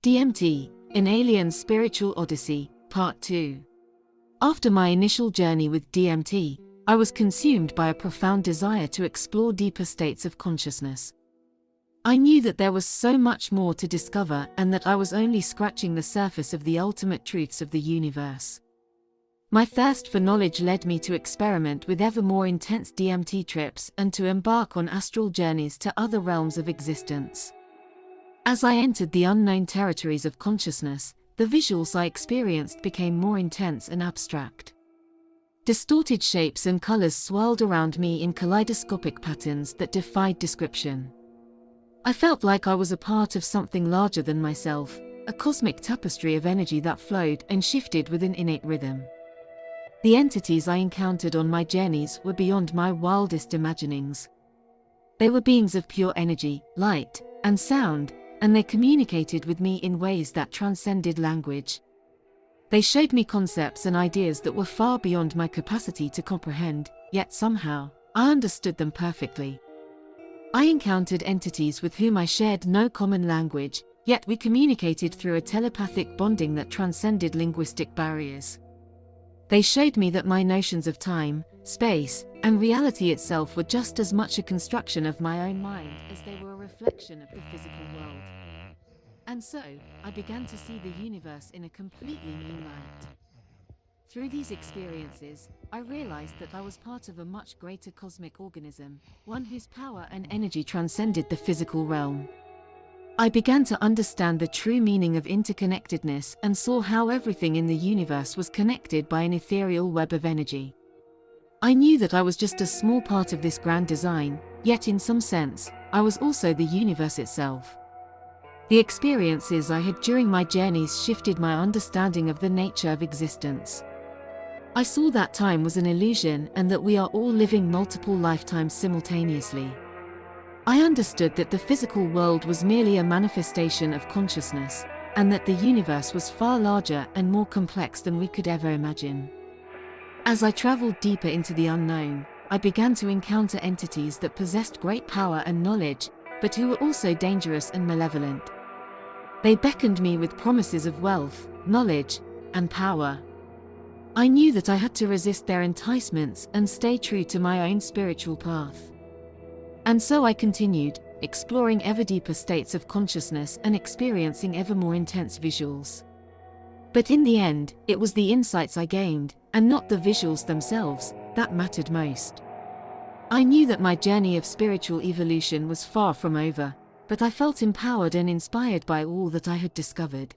DMT, An Alien Spiritual Odyssey, Part 2. After my initial journey with DMT, I was consumed by a profound desire to explore deeper states of consciousness. I knew that there was so much more to discover and that I was only scratching the surface of the ultimate truths of the universe. My thirst for knowledge led me to experiment with ever more intense DMT trips and to embark on astral journeys to other realms of existence. As I entered the unknown territories of consciousness, the visuals I experienced became more intense and abstract. Distorted shapes and colors swirled around me in kaleidoscopic patterns that defied description. I felt like I was a part of something larger than myself, a cosmic tapestry of energy that flowed and shifted with an innate rhythm. The entities I encountered on my journeys were beyond my wildest imaginings. They were beings of pure energy, light, and sound, and they communicated with me in ways that transcended language. They showed me concepts and ideas that were far beyond my capacity to comprehend, yet somehow, I understood them perfectly. I encountered entities with whom I shared no common language, yet we communicated through a telepathic bonding that transcended linguistic barriers. They showed me that my notions of time, space, and reality itself were just as much a construction of my own mind as they were a reflection of the physical world. And so, I began to see the universe in a completely new light. Through these experiences, I realized that I was part of a much greater cosmic organism, one whose power and energy transcended the physical realm. I began to understand the true meaning of interconnectedness and saw how everything in the universe was connected by an ethereal web of energy. I knew that I was just a small part of this grand design, yet in some sense, I was also the universe itself. The experiences I had during my journeys shifted my understanding of the nature of existence. I saw that time was an illusion and that we are all living multiple lifetimes simultaneously. I understood that the physical world was merely a manifestation of consciousness, and that the universe was far larger and more complex than we could ever imagine. As I traveled deeper into the unknown, I began to encounter entities that possessed great power and knowledge, but who were also dangerous and malevolent. They beckoned me with promises of wealth, knowledge, and power. I knew that I had to resist their enticements and stay true to my own spiritual path. And so I continued, exploring ever deeper states of consciousness and experiencing ever more intense visuals. But in the end, it was the insights I gained, and not the visuals themselves, that mattered most. I knew that my journey of spiritual evolution was far from over, but I felt empowered and inspired by all that I had discovered.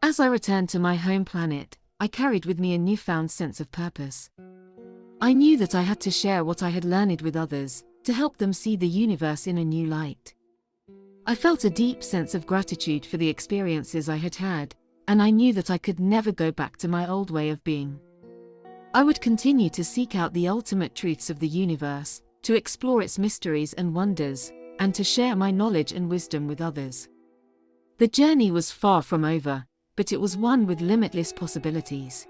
As I returned to my home planet, I carried with me a newfound sense of purpose. I knew that I had to share what I had learned with others, to help them see the universe in a new light. I felt a deep sense of gratitude for the experiences I had had, and I knew that I could never go back to my old way of being. I would continue to seek out the ultimate truths of the universe, to explore its mysteries and wonders, and to share my knowledge and wisdom with others. The journey was far from over, but it was one with limitless possibilities.